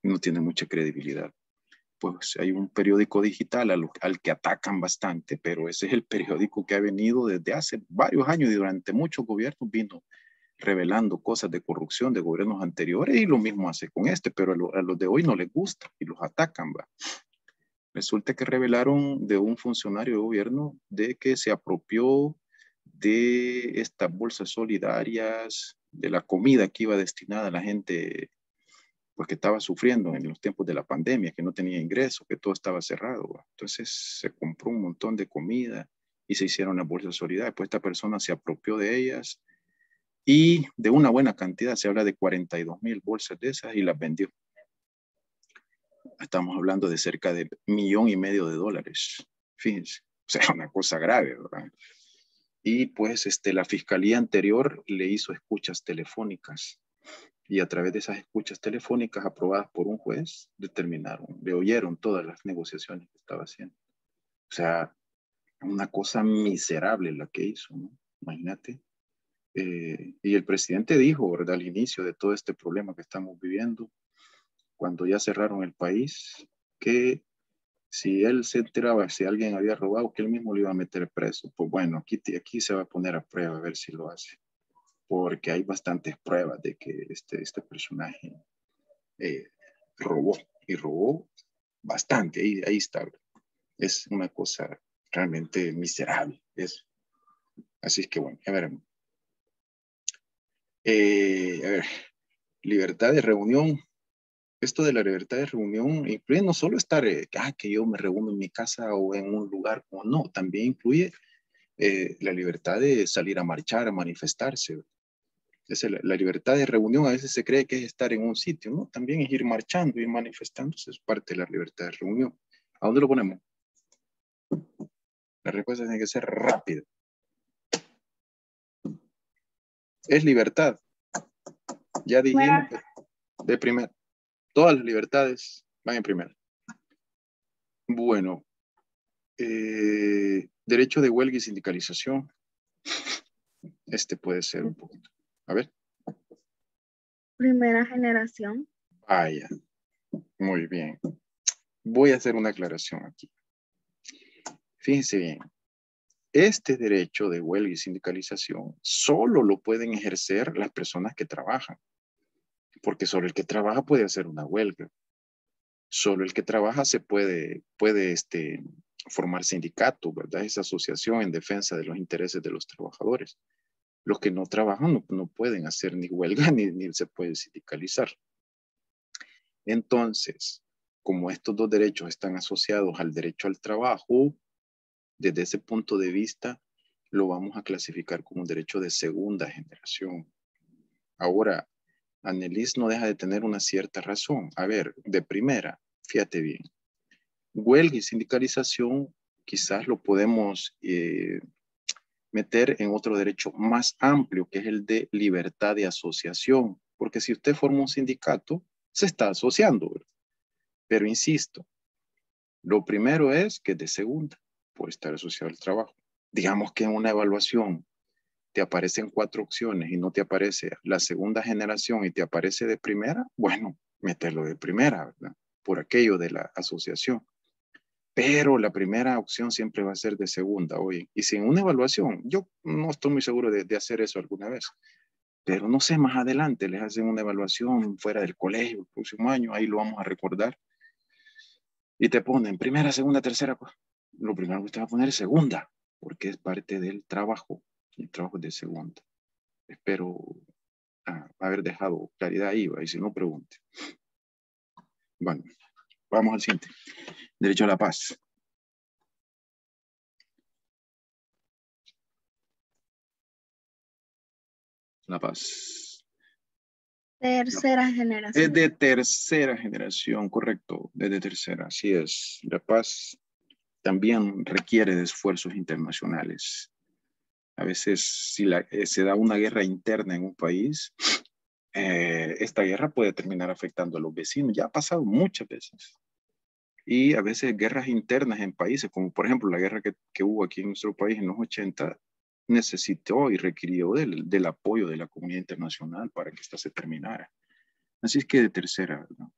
no tiene mucha credibilidad. Pues hay un periódico digital al que atacan bastante, pero ese es el periódico que ha venido desde hace varios años y durante muchos gobiernos vino revelando cosas de corrupción de gobiernos anteriores y lo mismo hace con este, pero a los de hoy no les gusta y los atacan, ¿va? Resulta que revelaron de un funcionario de gobierno de que se apropió de estas bolsas solidarias, de la comida que iba destinada a la gente pues que estaba sufriendo en los tiempos de la pandemia, que no tenía ingresos, que todo estaba cerrado. ¿Va? Entonces se compró un montón de comida y se hicieron las bolsas solidarias. Pues esta persona se apropió de ellas y de una buena cantidad, se habla de 42,000 bolsas de esas y las vendió. Estamos hablando de cerca de $1,500,000. Fíjense, o sea, una cosa grave, ¿verdad? Y pues la fiscalía anterior le hizo escuchas telefónicas y a través de esas escuchas telefónicas aprobadas por un juez le oyeron todas las negociaciones que estaba haciendo. O sea, una cosa miserable la que hizo, ¿no? Imagínate. Y el presidente dijo, ¿verdad? Al inicio de todo este problema que estamos viviendo, cuando ya cerraron el país, que si él se enteraba si alguien había robado, que él mismo lo iba a meter preso. Pues bueno, aquí se va a poner a prueba a ver si lo hace, porque hay bastantes pruebas de que este personaje robó y robó bastante. Ahí está. Es una cosa realmente miserable. Así es que bueno, a ver, libertad de reunión. Esto de la libertad de reunión incluye no solo estar, que yo me reúno en mi casa o en un lugar, o no, también incluye la libertad de salir a marchar, a manifestarse. La libertad de reunión a veces se cree que es estar en un sitio, ¿no? También es ir marchando, ir manifestándose, es parte de la libertad de reunión. ¿A dónde lo ponemos? La respuesta tiene que ser rápida. Es libertad. Ya dijimos que de primera. Todas las libertades van en primera. Bueno, derecho de huelga y sindicalización. Puede ser un poquito. A ver. Primera generación. Vaya, muy bien. Voy a hacer una aclaración aquí. Fíjense bien. Este derecho de huelga y sindicalización solo lo pueden ejercer las personas que trabajan, porque solo el que trabaja puede hacer una huelga. Solo el que trabaja puede formar sindicato, ¿verdad? Esa asociación en defensa de los intereses de los trabajadores. Los que no trabajan no pueden hacer ni huelga ni se pueden sindicalizar. Entonces, como estos dos derechos están asociados al derecho al trabajo, desde ese punto de vista, lo vamos a clasificar como un derecho de segunda generación. Ahora, Annelies no deja de tener una cierta razón. A ver, de primera, fíjate bien, huelga y sindicalización quizás lo podemos meter en otro derecho más amplio, que es el de libertad de asociación, porque si usted forma un sindicato, se está asociando, ¿verdad? Pero insisto, lo primero es que es de segunda, por estar asociado al trabajo. Digamos que en una evaluación te aparecen 4 opciones y no te aparece la segunda generación y te aparece de primera, bueno, mételo de primera, ¿verdad? Por aquello de la asociación. Pero la primera opción siempre va a ser de segunda, oye. Y sin una evaluación, yo no estoy muy seguro de hacer eso alguna vez. Pero no sé, más adelante les hacen una evaluación fuera del colegio el próximo año, ahí lo vamos a recordar. Y te ponen primera, segunda, tercera. Pues, lo primero que usted va a poner es segunda, porque es parte del trabajo. El trabajo es de segunda. Espero haber dejado claridad ahí, ¿va? Y si no, pregunte. Bueno, vamos al siguiente. Derecho a la paz. La paz. Tercera Es generación. de tercera generación, correcto. Desde tercera, así es. La paz también requiere de esfuerzos internacionales. A veces, si se da una guerra interna en un país, esta guerra puede terminar afectando a los vecinos. Ya ha pasado muchas veces. Y a veces guerras internas en países, como por ejemplo la guerra que hubo aquí en nuestro país en los 80, necesitó y requirió del apoyo de la comunidad internacional para que esta se terminara. Así es que de tercera, ¿no?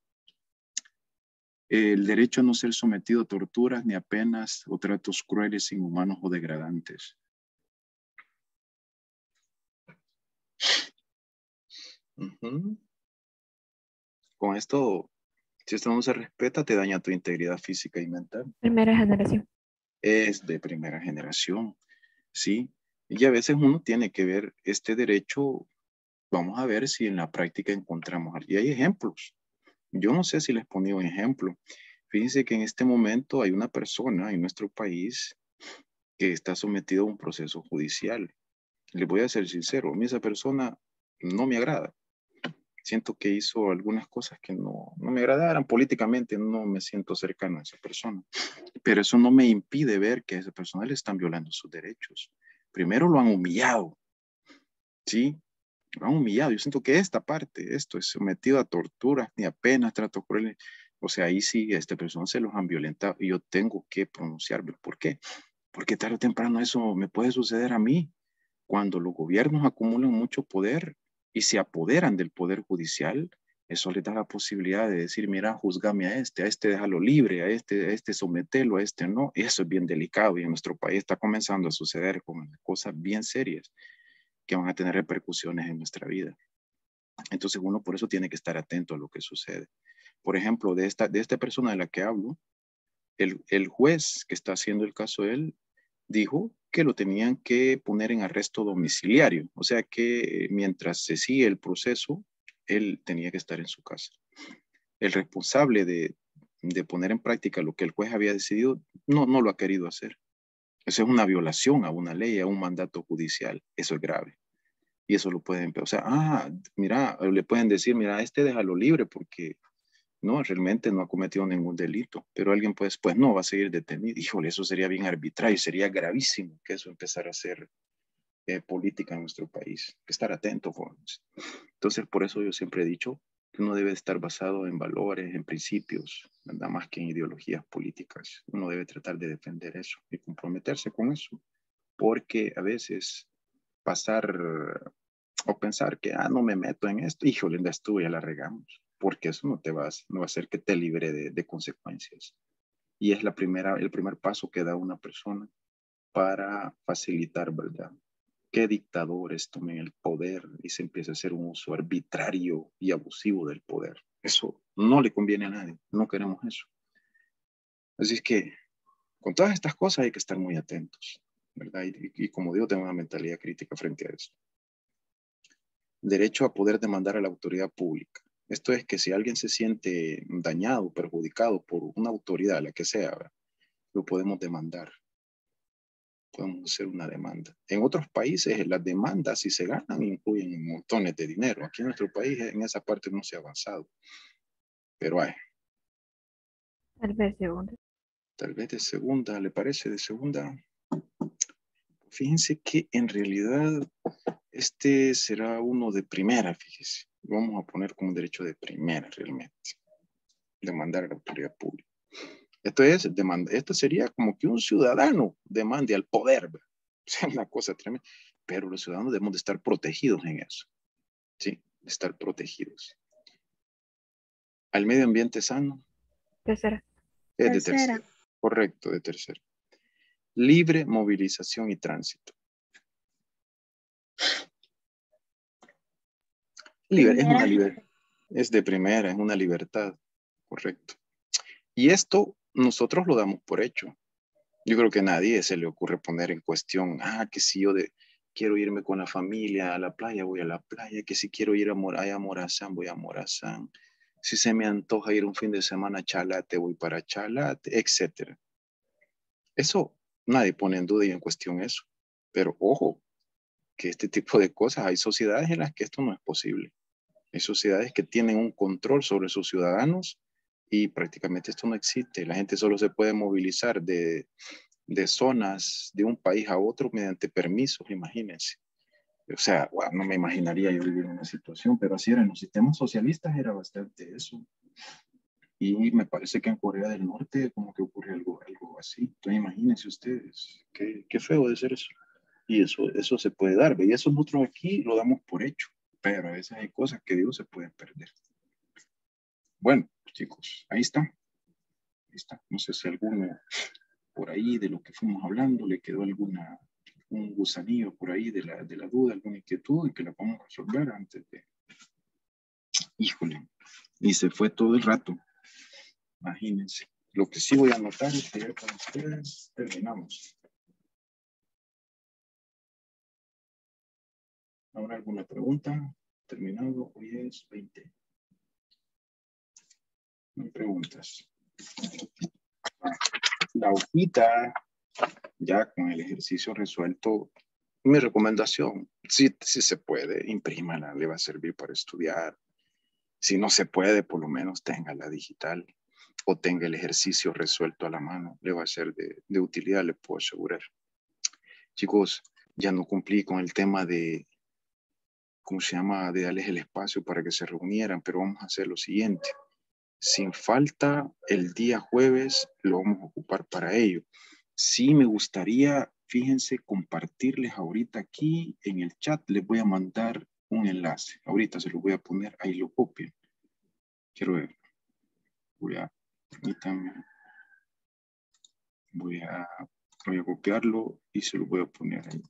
El derecho a no ser sometido a torturas ni a penas o tratos crueles, inhumanos o degradantes. Con esto, si esto no se respeta, te daña tu integridad física y mental. Primera generación. Es de primera generación, ¿sí? Y a veces uno tiene que ver este derecho, vamos a ver si en la práctica encontramos. Y hay ejemplos. Yo no sé si les ponía un ejemplo. Fíjense que en este momento hay una persona en nuestro país que está sometido a un proceso judicial. Les voy a ser sincero, a mí esa persona no me agrada. Siento que hizo algunas cosas que no me agradaran políticamente, no me siento cercano a esa persona. Pero eso no me impide ver que a esa persona le están violando sus derechos. Primero lo han humillado, ¿sí? Lo han humillado. Yo siento que esta parte, esto es sometido a torturas, ni a penas, tratos crueles. O sea, ahí sí, a esta persona se los han violentado y yo tengo que pronunciarme. ¿Por qué? Porque tarde o temprano eso me puede suceder a mí. Cuando los gobiernos acumulan mucho poder y se apoderan del poder judicial, eso les da la posibilidad de decir, mira, juzgame a este déjalo libre, a este sometelo, a este no. Y eso es bien delicado y en nuestro país está comenzando a suceder con cosas bien serias que van a tener repercusiones en nuestra vida. Entonces uno por eso tiene que estar atento a lo que sucede. Por ejemplo, de esta persona de la que hablo, el juez que está haciendo el caso de él dijo que lo tenían que poner en arresto domiciliario, o sea que mientras se sigue el proceso, él tenía que estar en su casa. El responsable de poner en práctica lo que el juez había decidido no lo ha querido hacer. Eso es una violación a una ley, a un mandato judicial. Eso es grave. Y eso lo pueden, o sea, mira, le pueden decir, mira, déjalo libre porque no, realmente no ha cometido ningún delito, pero alguien pues no va a seguir detenido. Híjole, eso sería bien arbitrario, sería gravísimo que eso empezara a ser política en nuestro país. Hay que estar atento, jóvenes. Entonces, por eso yo siempre he dicho que uno debe estar basado en valores, en principios, nada más que en ideologías políticas. Uno debe tratar de defender eso y comprometerse con eso, porque a veces pasar o pensar que, no me meto en esto, híjole, ya estuve, ya la regamos, porque eso no va a hacer que te libre de consecuencias. Y es el primer paso que da una persona para facilitar, ¿verdad? Que dictadores tomen el poder y se empiece a hacer un uso arbitrario y abusivo del poder. Eso no le conviene a nadie, no queremos eso. Así es que con todas estas cosas hay que estar muy atentos, ¿verdad? Y como digo, tengo una mentalidad crítica frente a eso. Derecho a poder demandar a la autoridad pública. Esto es que si alguien se siente dañado, perjudicado por una autoridad, la que sea, ¿verdad?, lo podemos demandar. Podemos hacer una demanda. En otros países las demandas, si se ganan, incluyen montones de dinero. Aquí en nuestro país en esa parte no se ha avanzado. Pero hay. Tal vez segunda. Tal vez de segunda, ¿le parece de segunda? Fíjense que en realidad este será uno de primera, fíjese. Vamos a poner como derecho de primera realmente. Demandar a la autoridad pública. Esto sería como que un ciudadano demande al poder, ¿verdad? O sea, una cosa tremenda. Pero los ciudadanos debemos de estar protegidos en eso. Sí, de estar protegidos. Al medio ambiente sano. Tercera. Es de tercera. Correcto, de tercera. Libre movilización y tránsito. Es de primera, es una libertad. Correcto. Y esto nosotros lo damos por hecho. Yo creo que a nadie se le ocurre poner en cuestión, que si yo quiero irme con la familia a la playa, voy a la playa, que si quiero ir a Morazán, voy a Morazán. Si se me antoja ir un fin de semana a Chalate, voy para Chalate, etc. Eso nadie pone en duda y en cuestión eso. Pero ojo, que este tipo de cosas, hay sociedades en las que esto no es posible. Hay sociedades que tienen un control sobre sus ciudadanos y prácticamente esto no existe. La gente solo se puede movilizar de zonas de un país a otro mediante permisos, imagínense. O sea, wow, no me imaginaría yo vivir en una situación, pero así era en los sistemas socialistas, era bastante eso. Y me parece que en Corea del Norte como que ocurre algo así. Entonces imagínense ustedes, qué feo de ser eso. Y eso se puede dar, ¿ve? Y eso nosotros aquí lo damos por hecho, pero a veces hay cosas que digo se pueden perder. Bueno, chicos, ahí está. Ahí está. No sé si alguno por ahí de lo que fuimos hablando le quedó un gusanillo por ahí de la duda, alguna inquietud y que la podamos resolver antes de... Híjole, y se fue todo el rato. Imagínense. Lo que sí voy a anotar es que ya con ustedes terminamos. ¿Habrá alguna pregunta? Terminado, hoy es 20. No hay preguntas. La hojita, ya con el ejercicio resuelto, mi recomendación, si se puede, imprímala, le va a servir para estudiar. Si no se puede, por lo menos tenga la digital o tenga el ejercicio resuelto a la mano. Le va a ser de utilidad, le puedo asegurar. Chicos, ya no cumplí con el tema de, ¿cómo se llama?, de darles el espacio para que se reunieran, pero vamos a hacer lo siguiente. Sin falta, el día jueves lo vamos a ocupar para ello. Sí me gustaría, fíjense, compartirles ahorita aquí en el chat. Les voy a mandar un enlace. Ahorita se lo voy a poner, ahí lo copian. Quiero ver. Permítanme. Voy a copiarlo y se lo voy a poner ahí.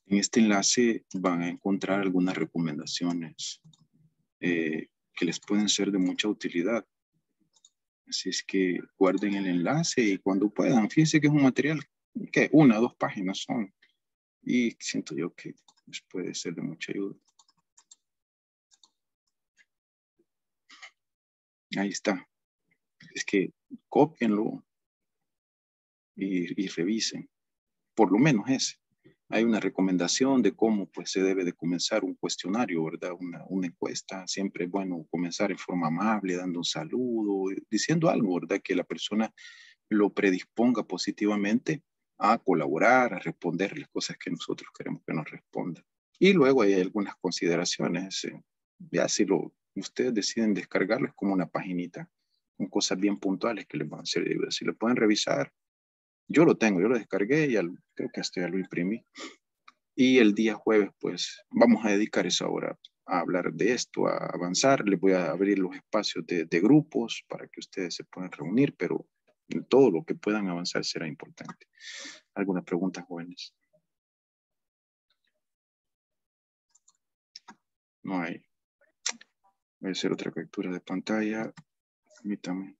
En este enlace van a encontrar algunas recomendaciones que les pueden ser de mucha utilidad. Así es que guarden el enlace y cuando puedan, fíjense que es un material que 1 o 2 páginas son y siento yo que les puede ser de mucha ayuda. Ahí está. Es que cópienlo y revisen. Por lo menos ese. Hay una recomendación de cómo pues, se debe de comenzar un cuestionario, ¿verdad? Una encuesta. Siempre es bueno comenzar en forma amable, dando un saludo, diciendo algo, ¿verdad? Que la persona lo predisponga positivamente a colaborar, a responderles cosas que nosotros queremos que nos respondan. Y luego hay algunas consideraciones. Ya si ustedes deciden descargarlo, es como una paginita con cosas bien puntuales que les van a ser de ayuda. Si lo pueden revisar, yo lo tengo, yo lo descargué y creo que hasta ya lo imprimí. Y el día jueves, pues, vamos a dedicar esa hora a hablar de esto, a avanzar. Les voy a abrir los espacios de grupos para que ustedes se puedan reunir, pero todo lo que puedan avanzar será importante. ¿Alguna pregunta, jóvenes? No hay. Voy a hacer otra captura de pantalla. Permítame.